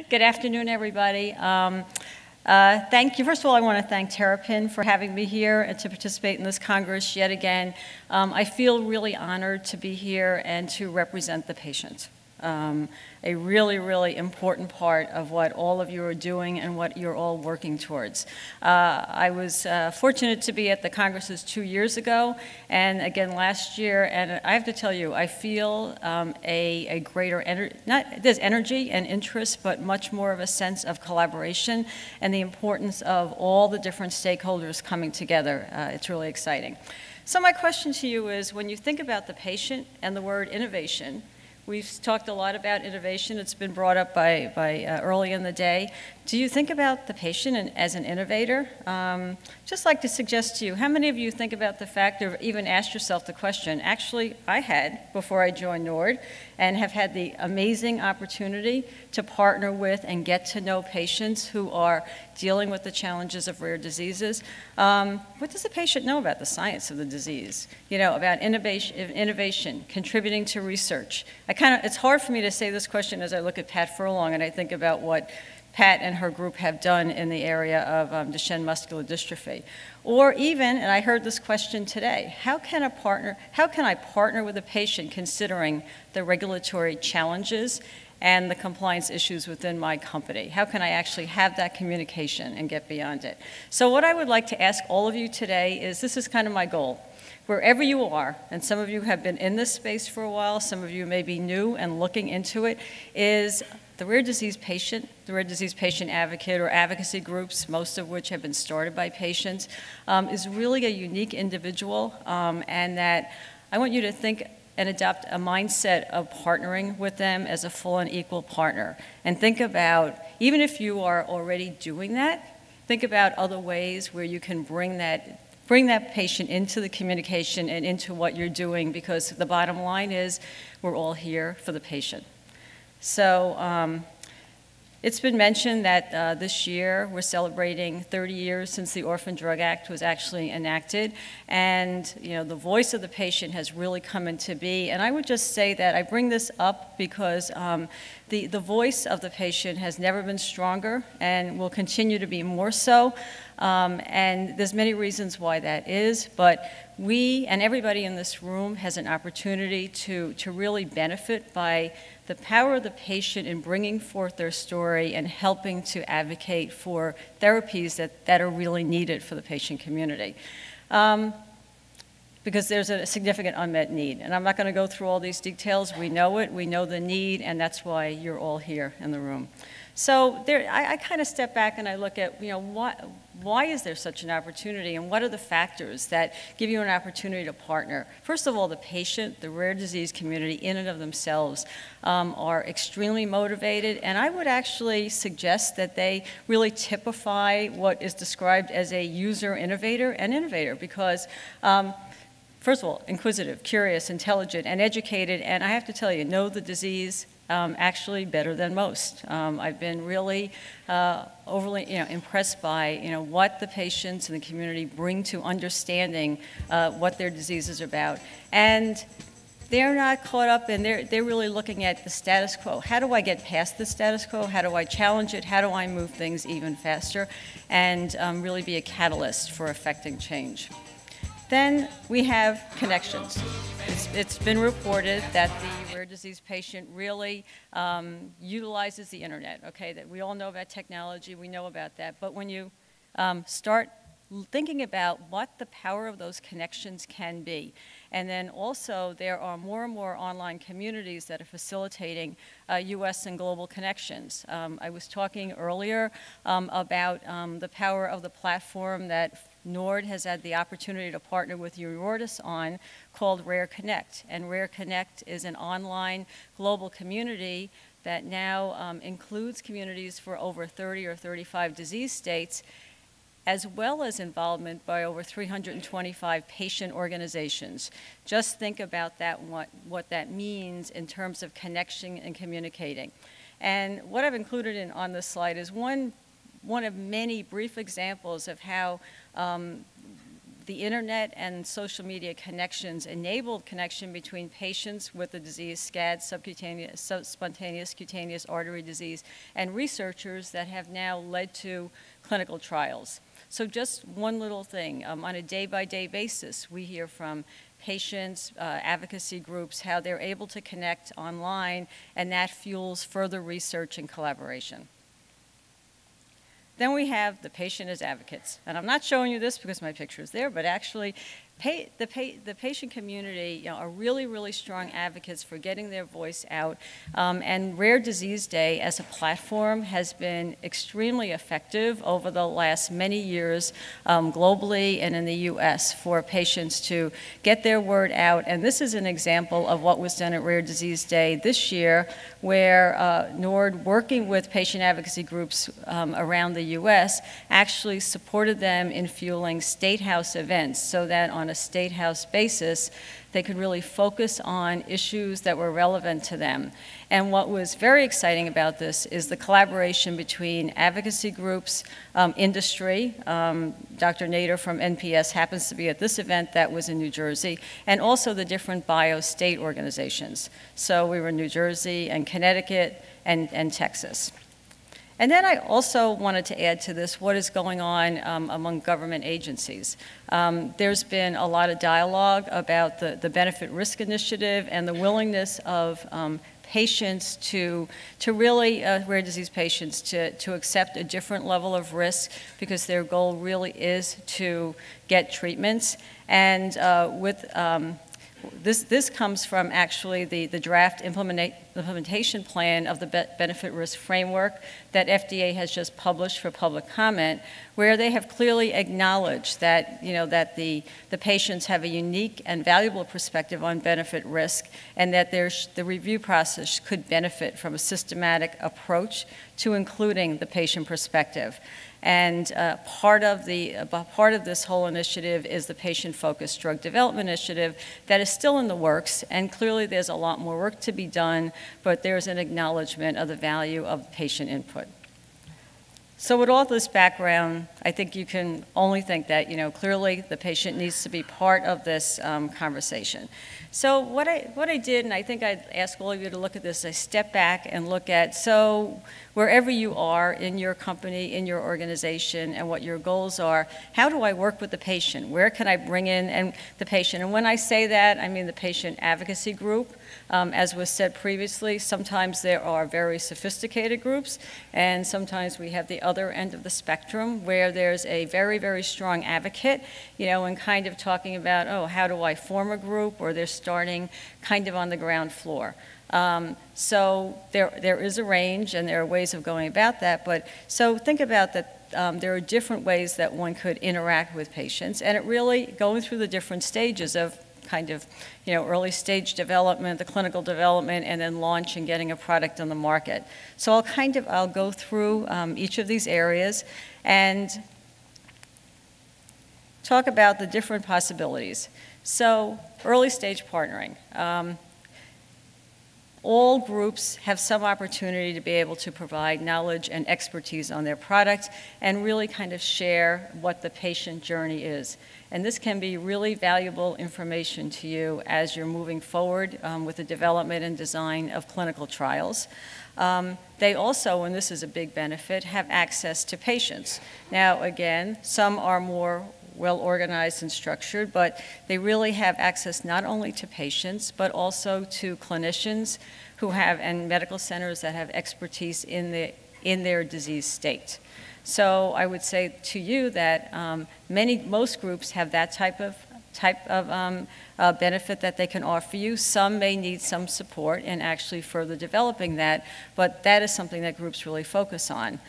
Good afternoon, everybody. Thank you. First of all, I want to thank Terrapin for having me here and to participate in this Congress yet again. I feel really honored to be here and to represent the patient. A really, really important part of what all of you are doing and what you're all working towards. I was fortunate to be at the Congresses 2 years ago and again last year, and I have to tell you, I feel a greater there's energy and interest, but much more of a sense of collaboration and the importance of all the different stakeholders coming together. It's really exciting. So my question to you is, when you think about the patient and the word innovation, we've talked a lot about innovation. It's been brought up by early in the day. Do you think about the patient as an innovator? Just like to suggest to you, how many of you think about the fact or even asked yourself the question, actually I had before I joined NORD and have had the amazing opportunity to partner with and get to know patients who are dealing with the challenges of rare diseases. What does the patient know about the science of the disease? You know, about innovation, contributing to research. It's hard for me to say this question as I look at Pat Furlong and I think about what Pat and her group have done in the area of Duchenne muscular dystrophy. Or even, and I heard this question today, how can I partner with a patient considering the regulatory challenges and the compliance issues within my company? How can I actually have that communication and get beyond it? So what I would like to ask all of you today is, this is kind of my goal. Wherever you are, and some of you have been in this space for a while, some of you may be new and looking into it, is the rare disease patient advocate or advocacy groups, most of which have been started by patients, is really a unique individual, and that I want you to think and adopt a mindset of partnering with them as a full and equal partner. And think about, even if you are already doing that, think about other ways where you can bring that patient into the communication and into what you're doing, because the bottom line is we're all here for the patient. So it's been mentioned that this year we're celebrating 30 years since the Orphan Drug Act was actually enacted, and the voice of the patient has really come into be. And I would just say that I bring this up because the voice of the patient has never been stronger and will continue to be more so. And there's many reasons why that is, but we and everybody in this room has an opportunity to really benefit by the power of the patient in bringing forth their story and helping to advocate for therapies that are really needed for the patient community. Because there's a significant unmet need. And I'm not going to go through all these details. We know it, we know the need, and that's why you're all here in the room. So I kind of step back and I look at, why is there such an opportunity, and what are the factors that give you an opportunity to partner? First of all, the patient, the rare disease community in and of themselves are extremely motivated, and I would actually suggest that they really typify what is described as a user innovator and innovator, because first of all, inquisitive, curious, intelligent, and educated, and I have to tell you, know the disease actually better than most. I've been really overly impressed by what the patients and the community bring to understanding what their disease is about. And they're not caught up in, they're really looking at the status quo. How do I get past the status quo? How do I challenge it? How do I move things even faster? And really be a catalyst for affecting change. Then we have connections. It's been reported that the rare disease patient really utilizes the internet, okay? That we all know about technology, we know about that. But when you start thinking about what the power of those connections can be, and then also there are more and more online communities that are facilitating US and global connections. I was talking earlier about the power of the platform that NORD has had the opportunity to partner with Eurordis on, called Rare Connect. And Rare Connect is an online global community that now includes communities for over 30 or 35 disease states, as well as involvement by over 325 patient organizations. Just think about that, what that means in terms of connection and communicating. And what I've included on this slide is one of many brief examples of how the internet and social media connections enabled connection between patients with the disease, SCAD, spontaneous cutaneous artery disease, and researchers that have now led to clinical trials. So just one little thing, on a day-by-day basis, we hear from patients, advocacy groups, how they're able to connect online, and that fuels further research and collaboration. Then we have the patient as advocates. And I'm not showing you this because my picture is there, but actually the patient community are really, really strong advocates for getting their voice out. And Rare Disease Day as a platform has been extremely effective over the last many years globally and in the US for patients to get their word out. And this is an example of what was done at Rare Disease Day this year, where NORD, working with patient advocacy groups around the US, actually supported them in fueling State House events so that on a State House basis, they could really focus on issues that were relevant to them. And what was very exciting about this is the collaboration between advocacy groups, industry. Dr. Nader from NPS happens to be at this event that was in New Jersey, and also the different bio-state organizations. So we were in New Jersey and Connecticut and Texas. And then I also wanted to add to this what is going on among government agencies. There's been a lot of dialogue about the benefit risk initiative and the willingness of patients to really, rare disease patients, to accept a different level of risk because their goal really is to get treatments. And this comes from actually the draft implementation plan of the benefit risk framework that FDA has just published for public comment, where they have clearly acknowledged that, that the patients have a unique and valuable perspective on benefit risk, and that the review process could benefit from a systematic approach to including the patient perspective. And part of this whole initiative is the patient-focused drug development initiative that is still in the works, and clearly there's a lot more work to be done, but there's an acknowledgement of the value of patient input. So with all this background, I think you can only think that, clearly the patient needs to be part of this conversation. So what I did, and I think I'd ask all of you to look at this, I step back and look at, so wherever you are in your company, in your organization, and what your goals are, how do I work with the patient? Where can I bring in the patient? And when I say that, I mean the patient advocacy group. As was said previously, sometimes there are very sophisticated groups, and sometimes we have the other end of the spectrum where there's a very, very strong advocate, and kind of talking about, oh, how do I form a group, or they're starting kind of on the ground floor. So there is a range, and there are ways of going about that, but so think about that. There are different ways that one could interact with patients, and it really going through the different stages of kind of, early stage development, the clinical development, and then launch and getting a product on the market. So I'll go through each of these areas and talk about the different possibilities. So early stage partnering. All groups have some opportunity to be able to provide knowledge and expertise on their product and really kind of share what the patient journey is. And this can be really valuable information to you as you're moving forward with the development and design of clinical trials. They also, and this is a big benefit, have access to patients. Now, again, some are more well organized and structured, but they really have access not only to patients, but also to clinicians who have, and medical centers that have expertise in their disease state. So I would say to you that most groups have that type of benefit that they can offer you. Some may need some support in actually further developing that, but that is something that groups really focus on.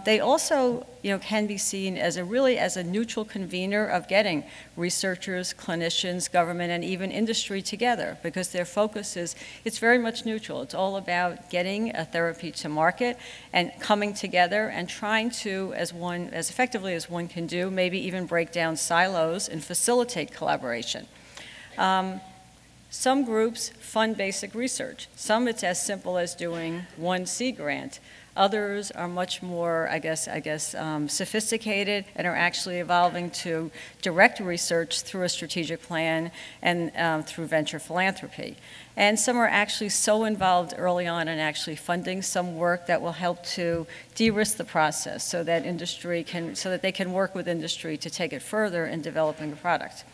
They also, can be seen as a neutral convener of getting researchers, clinicians, government, and even industry together, because their focus it's very much neutral. It's all about getting a therapy to market and coming together and trying to, as effectively as one can do, maybe even break down silos and facilitate collaboration. Some groups fund basic research. Some it's as simple as doing one C grant. Others are much more, sophisticated and are actually evolving to direct research through a strategic plan and through venture philanthropy. And some are actually so involved early on in actually funding some work that will help to de-risk the process so that they can work with industry to take it further in developing a product.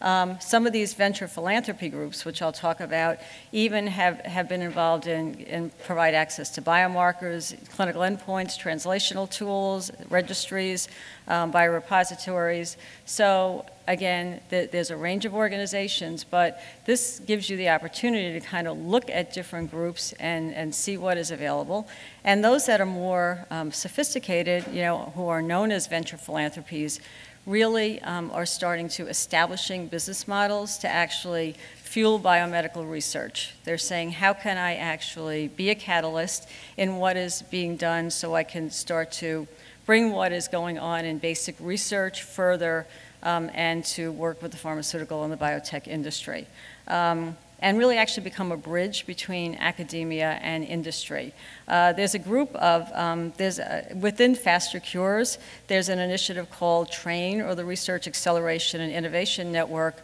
Some of these venture philanthropy groups, which I'll talk about, even have been involved in provide access to biomarkers, clinical endpoints, translational tools, registries, biorepositories. So again, there's a range of organizations, but this gives you the opportunity to kind of look at different groups and see what is available. And those that are more sophisticated, who are known as venture philanthropies, really are starting to establishing business models to actually fuel biomedical research. They're saying, how can I actually be a catalyst in what is being done so I can start to bring what is going on in basic research further and to work with the pharmaceutical and the biotech industry. And really actually become a bridge between academia and industry. There's a group of, within Faster Cures, there's an initiative called TRAIN, or the Research Acceleration and Innovation Network,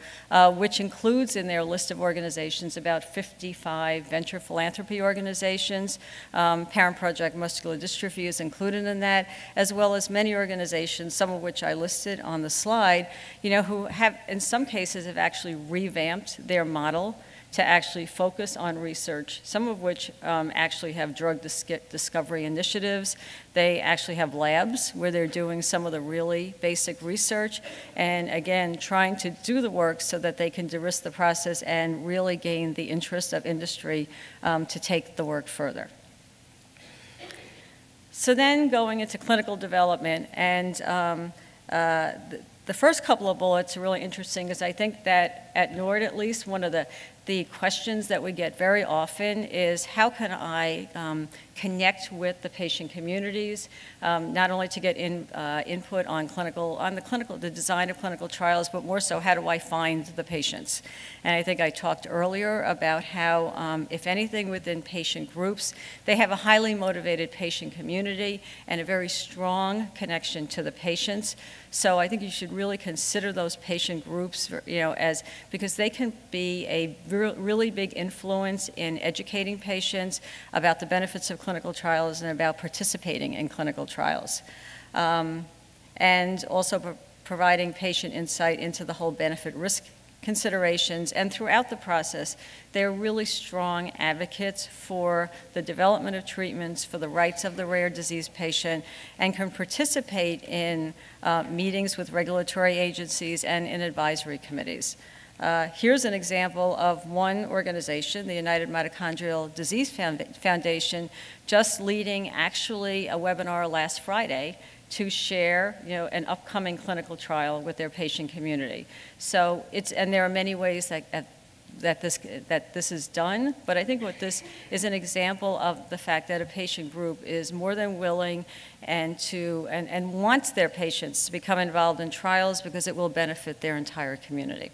which includes in their list of organizations about 55 venture philanthropy organizations. Parent Project Muscular Dystrophy is included in that, as well as many organizations, some of which I listed on the slide, who have, in some cases, have actually revamped their model to actually focus on research, some of which actually have drug discovery initiatives. They actually have labs where they're doing some of the really basic research, and again, trying to do the work so that they can de-risk the process and really gain the interest of industry to take the work further. So then going into clinical development, and the first couple of bullets are really interesting, because I think that at NORD, at least, one of the questions that we get very often is, how can I connect with the patient communities, not only to get input on the design of clinical trials, but more so, how do I find the patients? And I think I talked earlier about how, if anything, within patient groups, they have a highly motivated patient community and a very strong connection to the patients. So I think you should really consider those patient groups, because they can be a really big influence in educating patients about the benefits of clinical trials and about participating in clinical trials. And also providing patient insight into the whole benefit-risk considerations, and throughout the process, they're really strong advocates for the development of treatments, for the rights of the rare disease patient, and can participate in meetings with regulatory agencies and in advisory committees. Here's an example of one organization, the United Mitochondrial Disease Foundation, just leading actually a webinar last Friday to share, an upcoming clinical trial with their patient community. So and there are many ways that this is done, but I think what this is an example of the fact that a patient group is more than willing and wants their patients to become involved in trials, because it will benefit their entire community.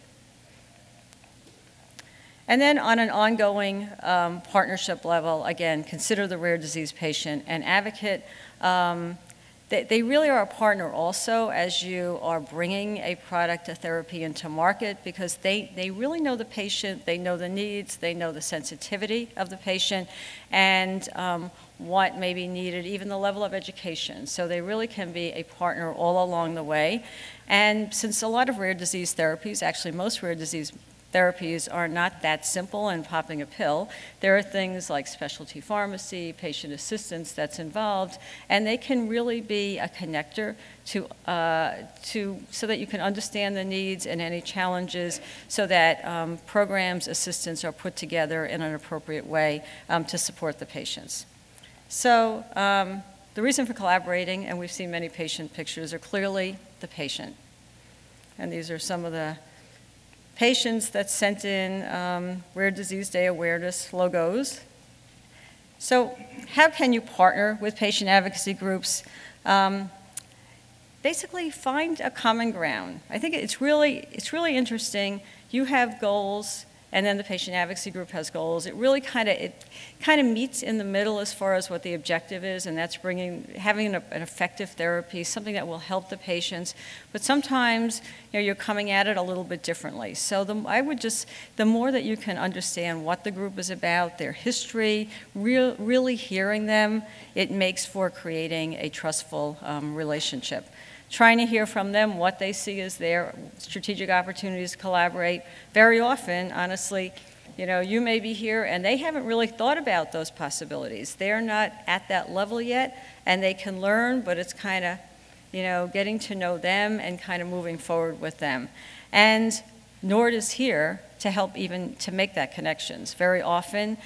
And then on an ongoing partnership level, again, consider the rare disease patient and advocate. They really are a partner also as you are bringing a product, a therapy into market, because they really know the patient, they know the needs, they know the sensitivity of the patient, and what may be needed, even the level of education. So they really can be a partner all along the way. And since a lot of rare disease therapies, actually most rare disease therapies are not that simple and popping a pill. There are things like specialty pharmacy, patient assistance that's involved, and they can really be a connector so that you can understand the needs and any challenges, so that programs, assistance are put together in an appropriate way to support the patients. So the reason for collaborating, and we've seen many patient pictures, are clearly the patient. And these are some of the patients that sent in Rare Disease Day awareness logos. So how can you partner with patient advocacy groups? Basically, find a common ground. I think it's really interesting. You have goals, and then the patient advocacy group has goals. It really kind of meets in the middle as far as what the objective is, and that's having an effective therapy, something that will help the patients. But sometimes, you're coming at it a little bit differently. So the more that you can understand what the group is about, their history, really hearing them, it makes for creating a trustful relationship. Trying to hear from them what they see as their strategic opportunities to collaborate. Very often, honestly, you may be here and they haven't really thought about those possibilities. They're not at that level yet, and they can learn, but it's kind of, getting to know them and kind of moving forward with them. And NORD is here to help even to make that connections. Very often,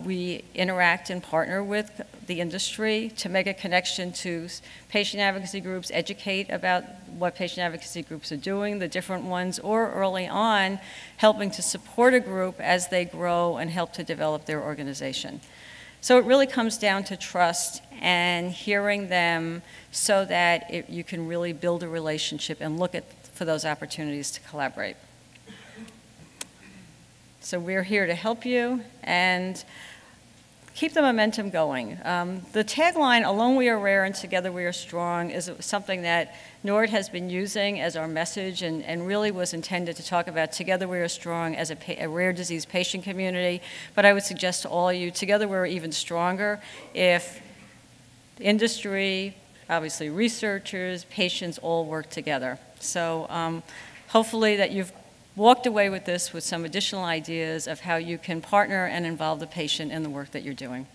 we interact and partner with the industry to make a connection to patient advocacy groups, educate about what patient advocacy groups are doing, the different ones, or early on, helping to support a group as they grow and help to develop their organization. So it really comes down to trust and hearing them so that you can really build a relationship and look for those opportunities to collaborate. So we're here to help you and keep the momentum going. The tagline, "Alone we are rare and together we are strong," is something that NORD has been using as our message and really was intended to talk about together we are strong as a rare disease patient community. But I would suggest to all of you, together we're even stronger if industry, obviously researchers, patients all work together. So hopefully that you've walked away with this with some additional ideas of how you can partner and involve the patient in the work that you're doing.